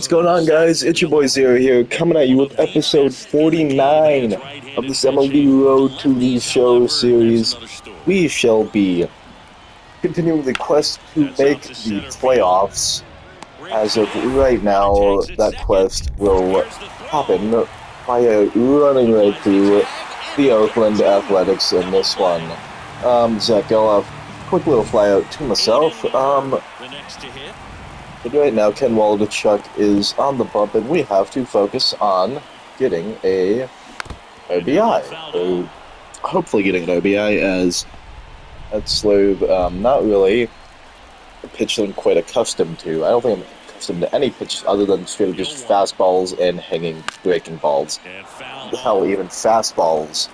What's going on, guys? It's your boy Zero here, coming at you with episode 49 of this MLB Road to the Show series. We shall be continuing the quest to make the playoffs. As of right now, that quest will happen by running right through the Oakland Athletics in this one. Zach, I'll have a quick little flyout to myself. But right now, Ken Waldachuk is on the bump, and we have to focus on getting a RBI. Or hopefully getting an RBI, as that's Slobe not really a pitch that I'm quite accustomed to. I don't think I'm accustomed to any pitch other than straight just fastballs and hanging breaking balls. Hell, even fastballs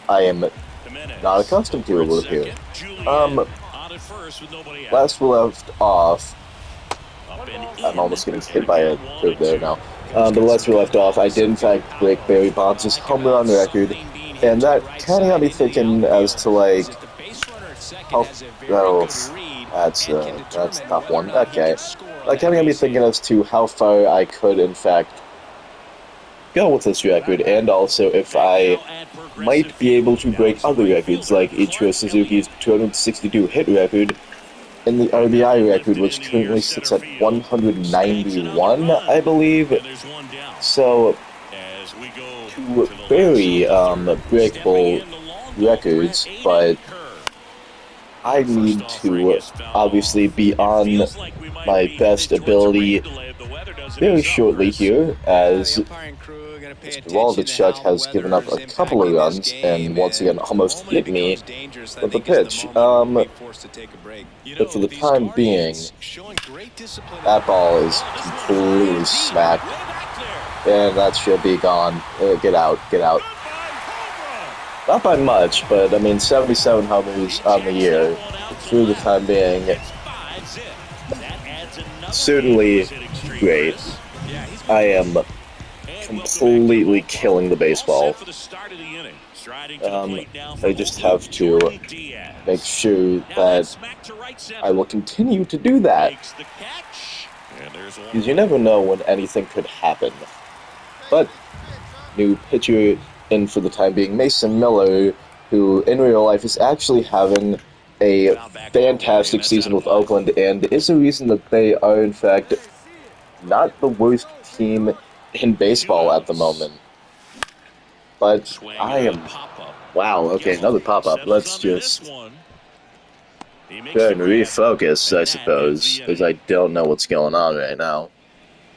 I am not accustomed to, it would appear. Last we left off, I'm almost getting hit by a curve there now. But last we left off, I did in fact break Barry Bonds' home run record, and that kind of got me thinking as to like, that's a tough one. Okay, that kind of got me thinking as to how far I could in fact go with this record, and also if I might be able to break other records like Ichiro Suzuki's 262 hit record and the RBI record, which currently sits at 191, I believe. So, two very breakable records, but I need to obviously be on my best ability very shortly here, as Mr. Waldachuk has given up a couple of runs and once again almost hit me with a pitch. But for the time being, that ball is completely smacked, and that should be gone. Get out, get out. Not by much, but I mean 77 homers on the year for the time being. Certainly great. I am completely killing the baseball. I just have to make sure that I will continue to do that, because you never know when anything could happen. But new pitcher in for the time being, Mason Miller, who in real life is actually having a fantastic season with Oakland, and is the reason that they are in fact not the worst team in baseball at the moment. But I am... Wow, okay, another pop-up. Let's just try and refocus, I suppose, because I don't know what's going on right now.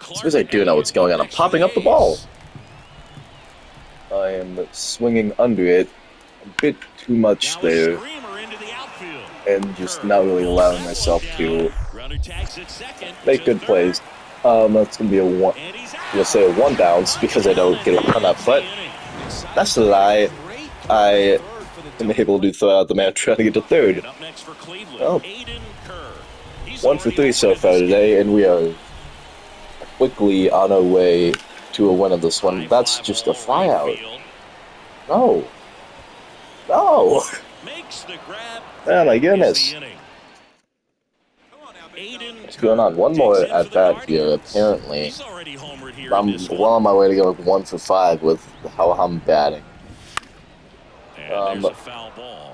I suppose I do know what's going on. I'm popping up the ball. I am swinging under it a bit too much there, and just not really allowing myself to make good plays. That's going to be a one. I'm going to say a one bounce because I don't get a run up, but that's a lie. I am able to throw out the man trying to get to third. Well, 1 for 3 so far today, and we are quickly on our way to a win of this one. That's just a flyout. No. No. Oh my goodness. What's going on? One more at bat here, apparently. I'm well on my way to go 1 for 5 with how I'm batting.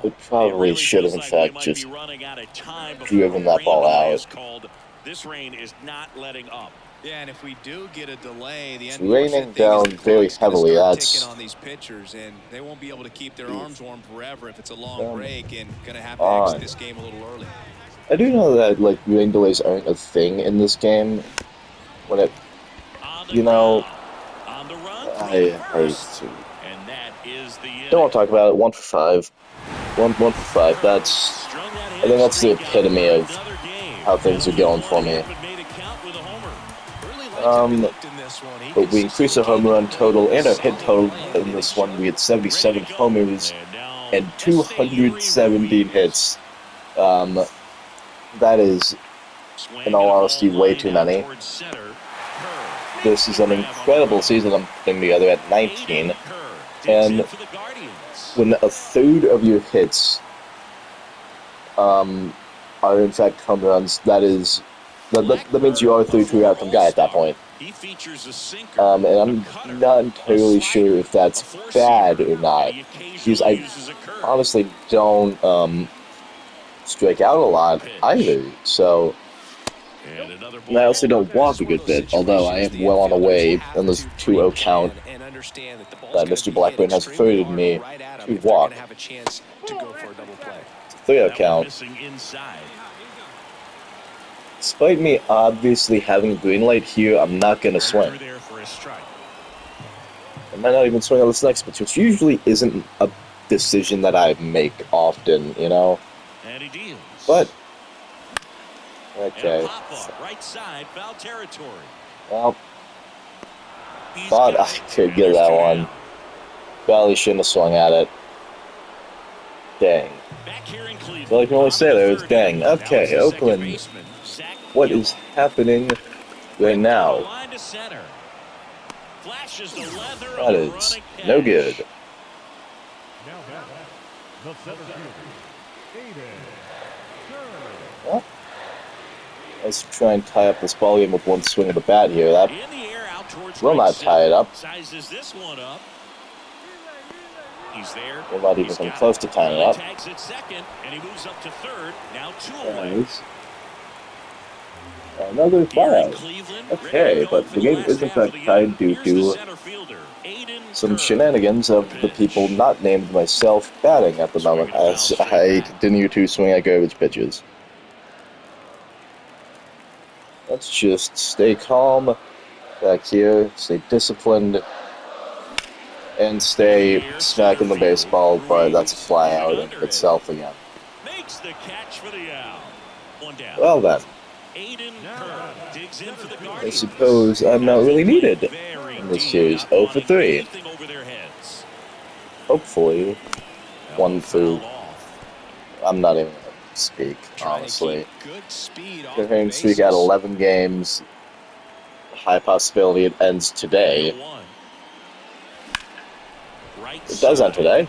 We probably should have, in fact, just driven that ball out. This rain is not letting up. Yeah, and if we do get a delay, it's raining down very heavily. That's on these pitchers, and they won't be able to keep their arms warm forever if it's a long break, and gonna have to exit this game a little early. I do know that like rain delays aren't a thing in this game. When it, you know, I don't want to talk about it. 1 for 5. 1 for 5. That's, I think that's the epitome of how things are going for me. But we increased our home run total and our hit total in this one. We had 77 homers and 217 hits. That is, in all honesty, way too many. This is an incredible season I'm putting together at 19. And when a third of your hits are in fact home runs, that means you are a 3-2 outcome guy at that point. He features a sinker, and I'm not entirely sure if that's bad or not, because I honestly don't strike out a lot either. So, and I also don't walk a good bit, although I am well on the way in this 2-0 count that Mr. Blackburn has afforded me to walk. It's a 3-0 count. Despite me obviously having a green light here, I'm not going to swing. I might not even swing on this next pitch, which usually isn't a decision that I make often, you know? But, okay. Well, thought I could get that one. Probably shouldn't have swung at it. Dang. Well, I can only say there is dang. Okay, Oakland. What is happening right now? That is no good. Well, let's try and tie up this ball game with one swing of the bat here. That will not tie it up. We're not even come close to tying it up. Nice. Another flyout. Okay, but the game is in fact tied due to some shenanigans of the people not named myself batting at the moment, as I continue to swing at garbage pitches. Let's just stay calm back here, stay disciplined, and stay smacking the baseball, but that's a flyout in itself again. Well then. I suppose I'm not really needed in this series. 0 for 3. Hopefully, 1 through. I'm not even going to speak, honestly. The hitting streak at 11 games. High possibility it ends today. It does end today.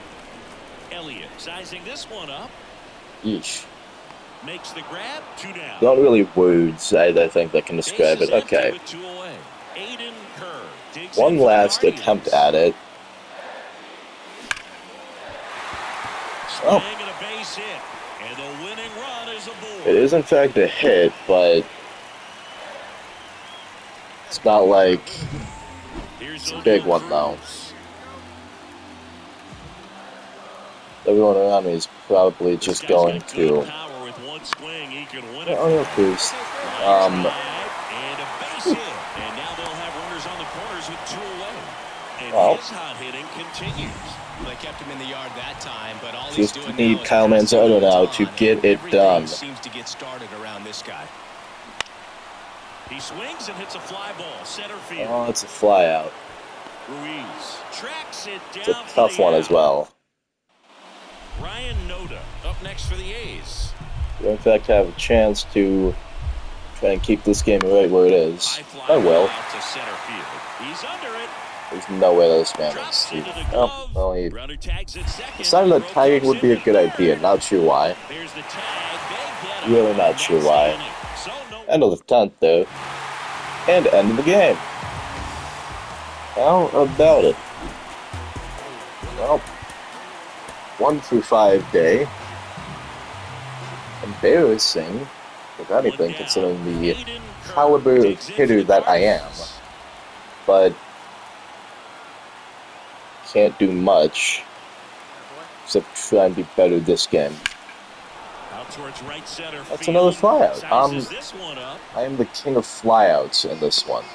Yeesh. Makes the grab, 2 down. Not really words, I think, that can describe it. Okay. One last attempt at it. Oh. It is, in fact, a hit, but it's not like it's a big one, though. Everyone around me is probably just going to... Oh, no, please. Well, just need Kyle Manzardo now to get it done. He swings and hits a fly ball, center field. Oh, it's a fly out. It's a tough one as well. Ryan Noda up next for the A's. We in fact have a chance to try and keep this game right where it is. I will. There's no way this man is. Oh, well, he decided that tagging would be a good idea. Not sure why. Really not sure why. End of the 10th, though. And end of the game. How about it? Well, 1 through 5 day. Embarrassing, if anything, considering the caliber of hitter that I am. But can't do much except try and be better this game. That's another flyout. I am the king of flyouts in this one.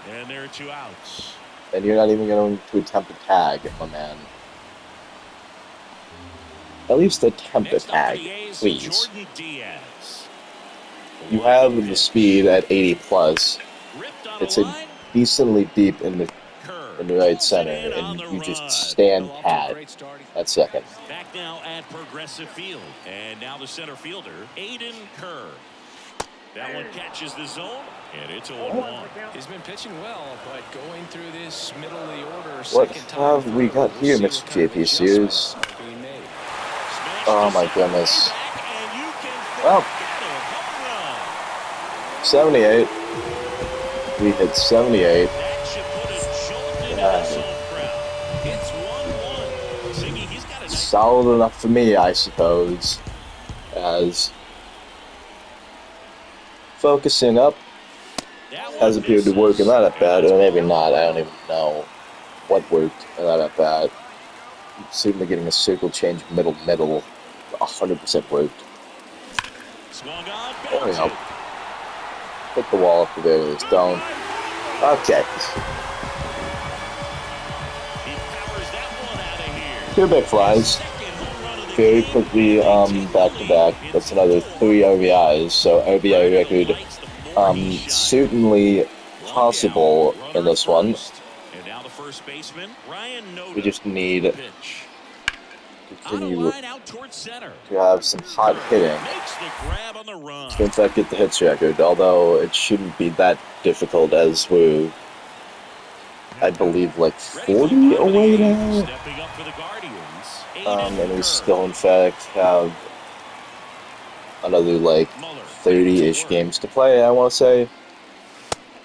And there are 2 outs. And you're not even going to attempt a tag, my man. At least attempt a tag, please. You have the speed at 80 plus. It's a decently deep in the right center, and you just stand pat at second. Back now at Progressive Field, and now the center fielder, Aiden Kerr. That one catches the zone, and it's a 1-1. He's been pitching well, but going through this middle of the order. What have we got here, Mr. JP Sears? Oh my goodness. Well, 78. We hit 78. That should put a jolt into this home crowd. It's 1-1. Ziggy, he's got a nice Solid enough for me, I suppose. As focusing up has appeared to work in that at bat, or maybe not. I don't even know what worked in that at bat. Certainly getting a circle change middle, 100% worked. swung on. There we go. Hit the wall up the there it is. Don't. Okay. He powers that one out of here. 2 big flies. Very quickly, back to back. That's another 3 RBIs. So RBI record, certainly possible in this one. And now the first baseman, Ryan Noda. We just need to Pitch. continue Out towards center. to have some hot hitting Makes the grab on the run. to in fact get the hits record, although it shouldn't be that difficult as we're, I believe, like 40 away now. Stepping up for the Guardians. And we still in fact have another like 30-ish games to play, I want to say.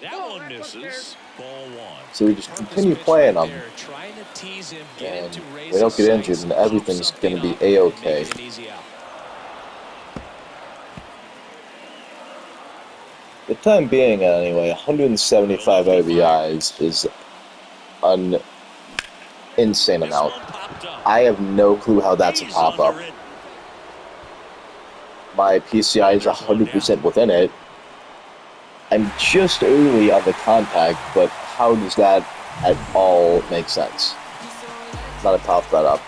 That one misses. Ball 1. So we just continue playing them, Trying to tease him, and to raise we don't get his injured, sights, and everything's pop going to be something up, A-okay. make it an easy out. The time being, anyway, 175 RBIs is an insane This amount. one popped up. I have no clue how that's a He's pop-up. under it. My PCI is 100% within it. I'm just early on the contact, but how does that at all make sense? Thought I popped that up.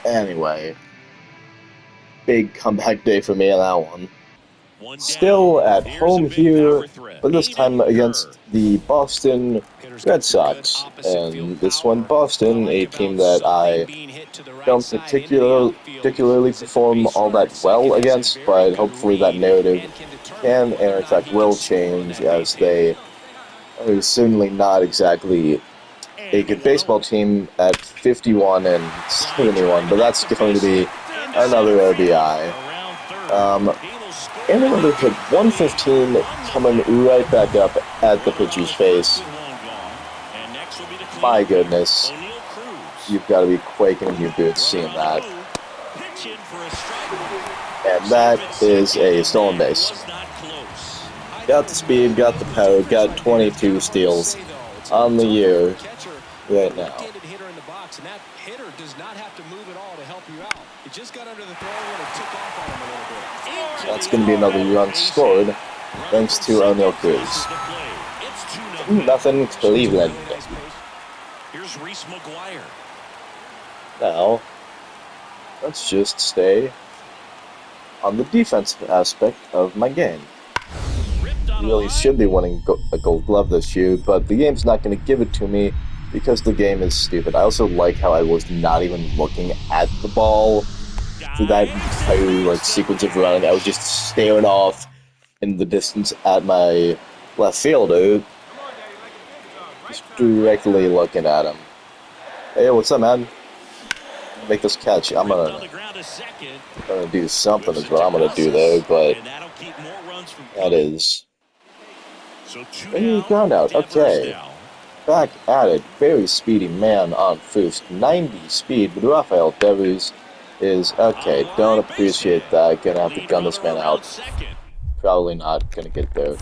Anyway, big comeback day for me on that one. One down. Still at Here's home a big here, power threat. but this time Aiden against Kerr. the Boston Red Sox. And this one, Boston, a team that I don't particularly perform all that well against, but hopefully that narrative can, and in fact will, change, as they are certainly not exactly a good baseball team at 51 and 71, but that's going to be another RBI. And another hit, 115, coming right back up at the pitcher's face. My goodness, you've got to be quaking in your boots seeing that. And that is a stolen base. Got the speed, got the power, got 22 steals on the year right now. That's going to be another run scored, thanks to O'Neal Cruz. Nothing, Cleveland. Here's Reese McGuire. Now, let's just stay on the defensive aspect of my game. Really should be winning a Gold Glove this year, but the game's not going to give it to me because the game is stupid. I also like how I was not even looking at the ball for that entire sequence of running. I was just staring off in the distance at my left fielder, just directly looking at him. Hey, what's up, man? Make this catch. I'm gonna do something is what I'm gonna do there, but that is ground out. Okay, back at it. Very speedy man on first, 90 speed, but Rafael Devers is okay. Don't appreciate that. Gonna have to gun this man out. Probably not gonna get there.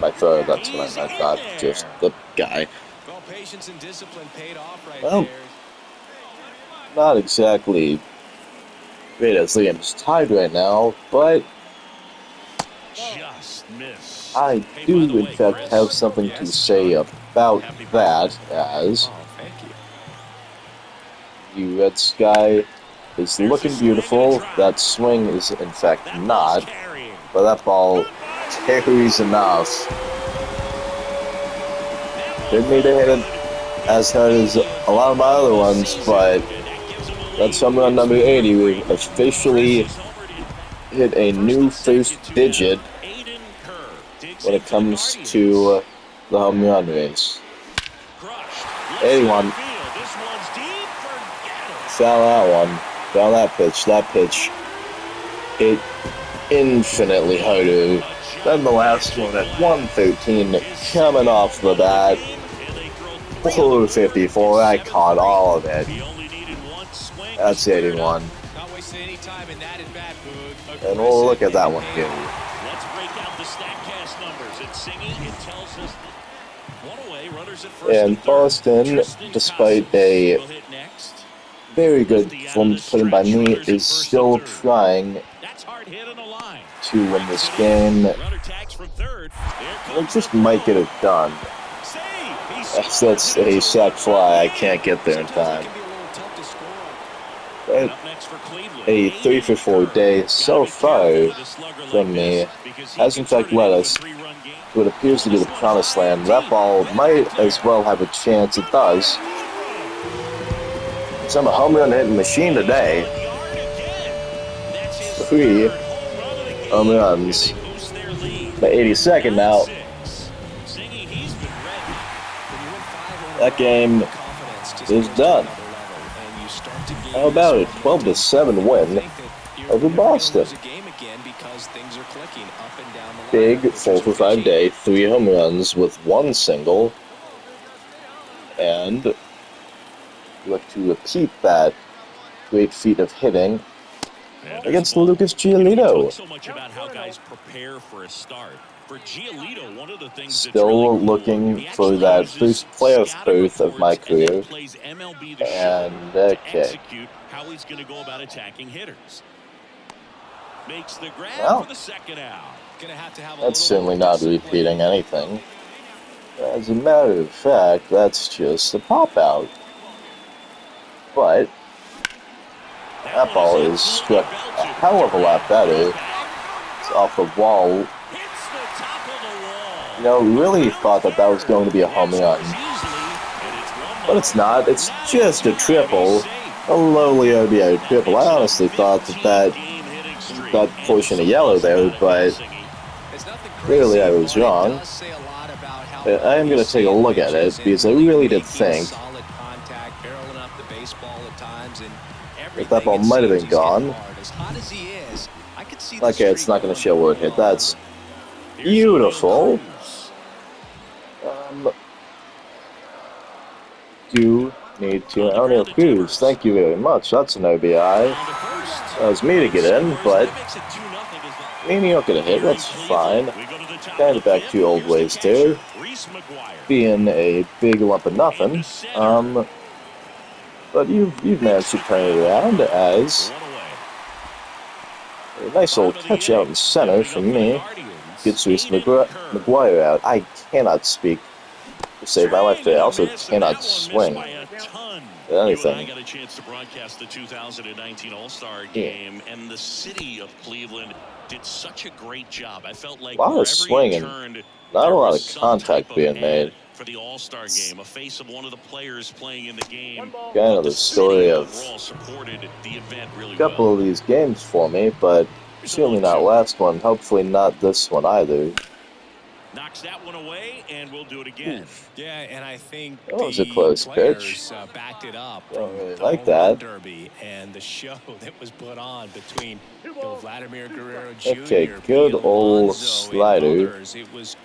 By throw, that's what I meant, not just the guy. Well, patience and discipline paid off right Well, there. not exactly great as the game's tied right now, but Just miss. I do in fact have something to say about that, as Oh, thank you. the red sky is looking beautiful. That swing is in fact not, but that ball carries enough. Didn't need to hit it as hard as a lot of my other ones, but that's home run number 80. We've officially hit a new first digit when it comes to the home run race. 81. Foul that one. Foul that pitch. That pitch hit infinitely harder Then the last one at 113, coming off the bat. 454, I caught all of it. That's 81. Not wasting any time in that at bat, Boog. And we'll look at that one here. Let's break out the StatCast numbers. It's singing. It tells us one away, runners at first And Boston, despite a very good performance put in by me, is still trying to win this game. They just might get it done. That's a sac fly. I can't get there in time. But a 3 for 4 day so far from me has in fact led us to what appears to be the promised land. That ball might as well have a chance. It does. So I'm a home run hitting machine today. 3 home runs. The 82nd now. That game is done. How about it? 12-7 win over Boston. Big 4 for 5 day, 3 home runs with 1 single. And look to repeat that great feat of hitting against Lucas Giolito. So much about how guys prepare for a start. For Giolito, one of the things still looking for that first playoff berth of my career. And okay. How he's going to go about attacking hitters. Makes the grab Well, for the second out. That's certainly not repeating anything. As a matter of fact, that's just a pop out. But that ball is struck a hell of a lot better. It's off the wall. You know, really thought that that was going to be a home run. But it's not. It's just a triple. A lowly OBO triple. I honestly thought that portion of yellow there, but clearly I was wrong. But I am going to take a look at it because I really did think that that ball might have been gone. Okay, it's not going to show where it hit. That's beautiful. Do need to O'Neal Cruz. Thank you very much. That's an OBI. That was me to get in, but mediocre to hit. That's fine. Kind of back to old ways too. Being a big lump of nothing. But you've managed to turn it around as a nice little catch out in center from me. Gets Reese McGuire out. I cannot speak to save my life today. I also cannot swing at anything. I got a chance to broadcast the 2019 All-Star Game, and the city of Cleveland did such a great job. I felt like a lot of swinging, not a lot of contact being made. For the All-Star Game, a face of one of the players playing in the game. Kind of the story of a couple of these games for me, but certainly not last one. Hopefully not this one either. Knocks that one away, and we'll do it again. Yeah, and I think that was a close pitch. Backed it up. I don't really like that. Derby and the show that was put on between Vladimir Guerrero Jr. Okay, good old slider.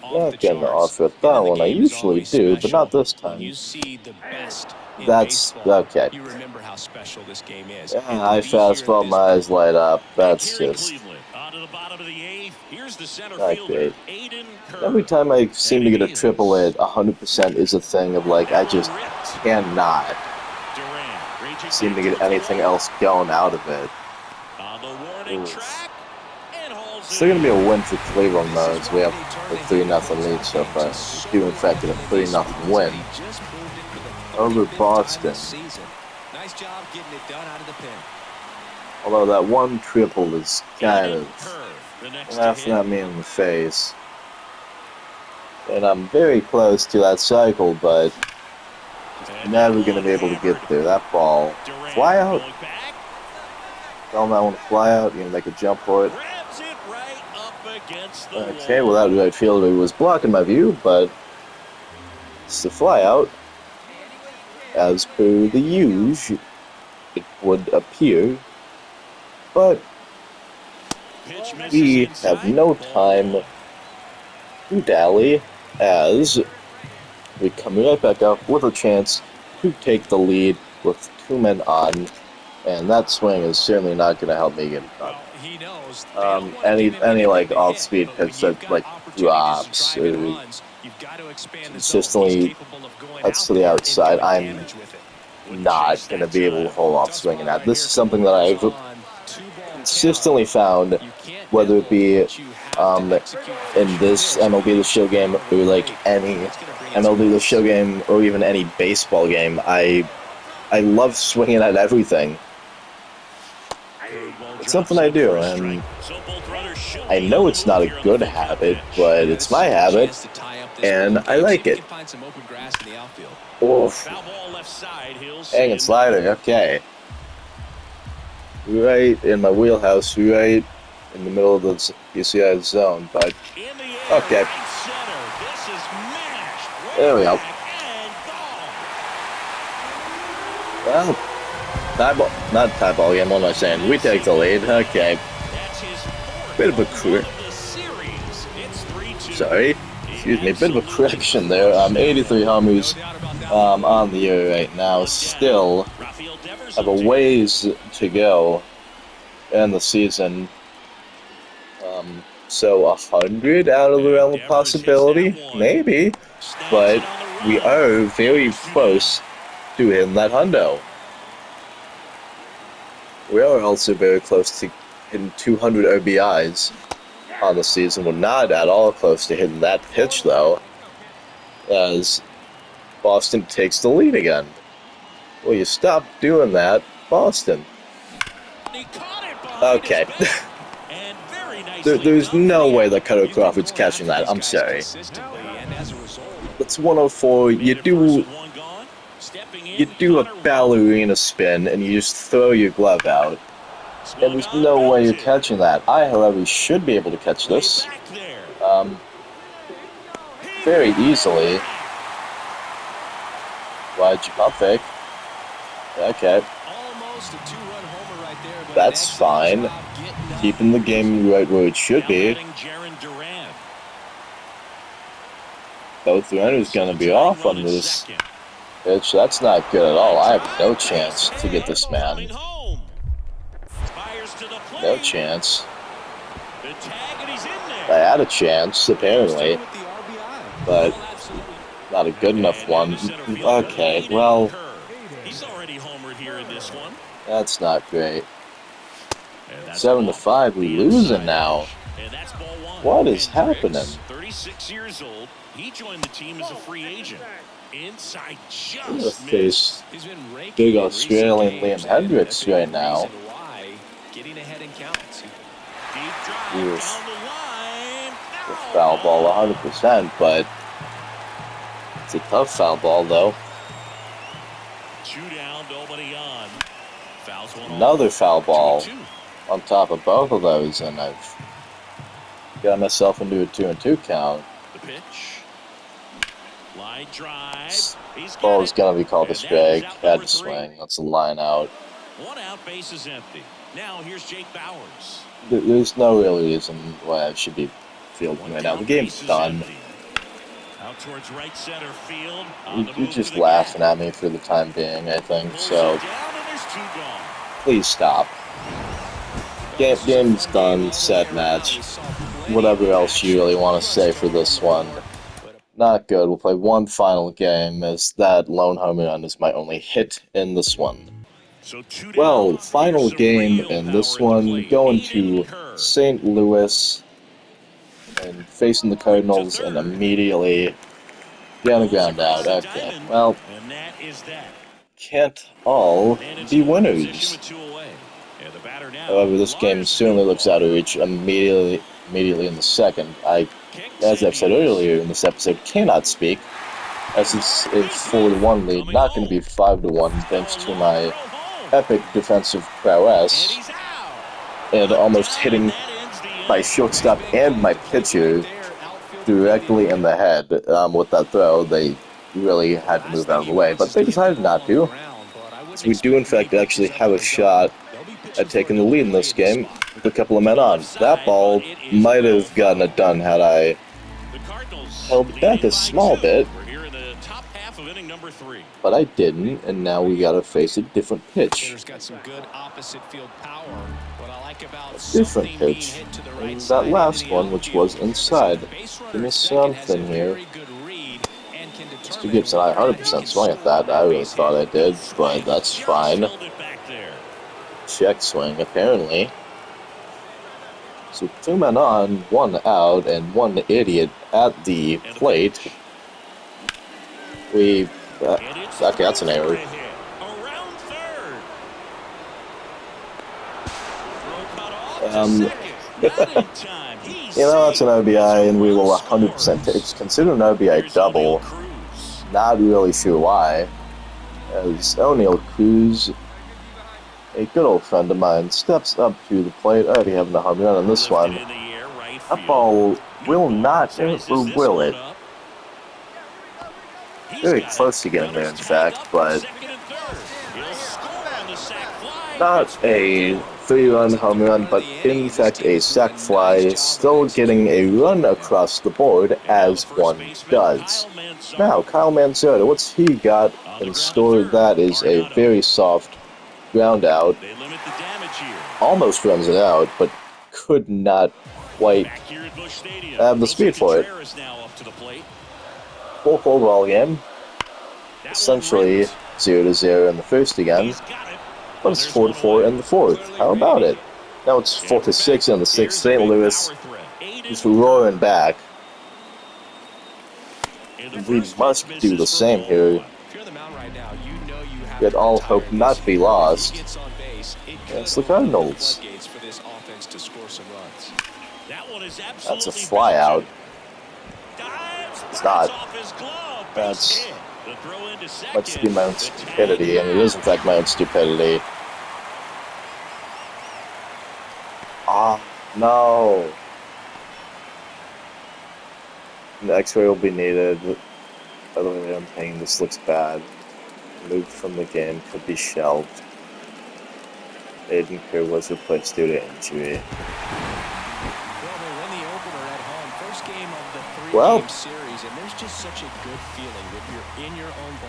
Not getting off with that one. I usually do, but not this time. You see the best. That's okay. You remember how special this game is. Yeah, I fastball, my eyes light up. That's just not great. Every time I seem to get a triple at 100% is a thing of like, I just cannot seem to get anything else going out of it. Still going to be a win for Cleveland though, as we have a 3-0 lead so far. Do in fact get a 3-0 win over Boston. Nice job getting it done out of the pen. Although that one triple is kind of laughing at me in the face. And I'm very close to that cycle, but never going to be able to get there. That ball. Fly out. Tell him I want to fly out. You're going to make a jump for it. Okay, well that right fielder was blocking my view, but it's the fly out. As per the usual, it would appear. But we have no time to Dally as we come right back up with a chance to take the lead with 2 men on, and that swing is certainly not going to help me get it done. Any like off-speed pitch that like drops or consistently cuts to the outside, I'm not going to be able to hold off swinging at. This is something that I've consistently found, whether it be in this MLB The Show game or like any MLB The Show game or even any baseball game. I love swinging at everything. It's something I do, and I know it's not a good habit, but it's my habit, and I like it. Oof. Hanging slider, okay. Right in my wheelhouse, right in the middle of the UCI zone, but okay. There we go. Well, not tie ball game, what am I saying? We take the lead, okay. Bit of a bit of a correction there. 83 homers on the year right now. Still have a ways to go in the season. So 100 out of the realm of possibility? Maybe. But we are very close to hitting that hundo. We are also very close to hitting 200 RBIs on the season. We're not at all close to hitting that pitch, though, as Boston takes the lead again. Will you stop doing that, Boston? Okay. There's no way that Cutter Crawford's catching that. I'm sorry. It's 104. You do a ballerina spin and you just throw your glove out. And there's no way you're catching that. I, however, should be able to catch this. Very easily. Why'd you pump fake? Okay. That's fine. Keeping the game right where it should be. Both runners gonna be off on this pitch. That's not good at all. I have no chance to get this man. No chance. I had a chance, apparently, but not a good enough one. Okay, well, that's not great. 7-5, we're losing now. What is happening? 36 years old. He joined the team as a free agent. Inside I'm gonna face big Australian Liam Hendricks right now. The foul ball 100%, but it's a tough foul ball though. Another foul ball on top of both of those, and I've got myself into a 2-2 count. The pitch. Line drive. This ball is gonna be called a strike. Had to swing. That's a line out. One out, base is empty. Now here's Jake Bowers. There's no real reason why I should be fielding right now. The game's done. Out towards right center field. You're just laughing at me for the time being, I think. So please stop. Game's done. Set match. Whatever else you really want to say for this one. Not good. We'll play one final game, as that lone home run is my only hit in this one. Well, final game in this one, going to St. Louis and facing the Cardinals, and immediately getting a ground out. Okay, well, can't all be winners. However, this game certainly looks out of reach immediately in the second. As I've said earlier in this episode, cannot speak, as it's a 4-1 lead, not going to be 5-1 thanks to my epic defensive prowess, and almost hitting my shortstop and my pitcher directly in the head with that throw. They really had to move out of the way, but they decided not to. So we do in fact actually have a shot at taking the lead in this game with a couple of men on. That ball might have gotten it done had I held back a small bit. We're here in the top half of inning number 3. But I didn't, and now we gotta face a different pitch. Hitter's got some good opposite field power. What I like about Different pitch. And that last one, which was inside. Give me something here. Mr. Gibson, I 100% swung at that. I really thought I did, but that's fine. Check swing, apparently. So 2 men on, 1 out, and 1 idiot at the plate. Okay, that's an error. That's an OBI, and we will 100% take. Consider an OBI double. Not really sure why. As O'Neal Cruz, a good old friend of mine, steps up to the plate. Already having a home run on this one. That ball will not, or will it? Very close to getting there, in fact, but not a 3-run home run, but in fact a sac fly, still getting a run across the board as one does. Now, Kyle Manzardo, what's he got in store? That is a very soft ground out. Almost runs it out, but could not quite have the speed for it. Full overall game. Essentially 0-0 in the first again. But it's 4-4 in the fourth. How about it? Now it's 4-6 in the sixth. St. Louis is roaring back. We must do the same here. Yet all hope not be lost. It's the Cardinals. That's a fly out. It's not. That's much to be my own stupidity, and it is in fact my own stupidity. No. The X-ray will be needed. By the way, I'm thinking this looks bad. Moved from the game, could be shelved. Aiden Kerr was replaced due to injury. Well,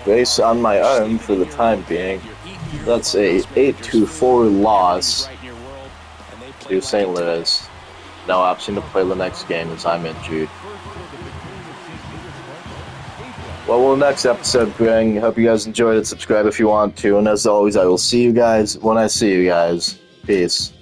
race on my own for the time being. That's a 8-4 loss to St. Louis. No option to play the next game as I'm injured. What will the next episode bring? Hope you guys enjoyed it. Subscribe if you want to. And as always, I will see you guys when I see you guys. Peace.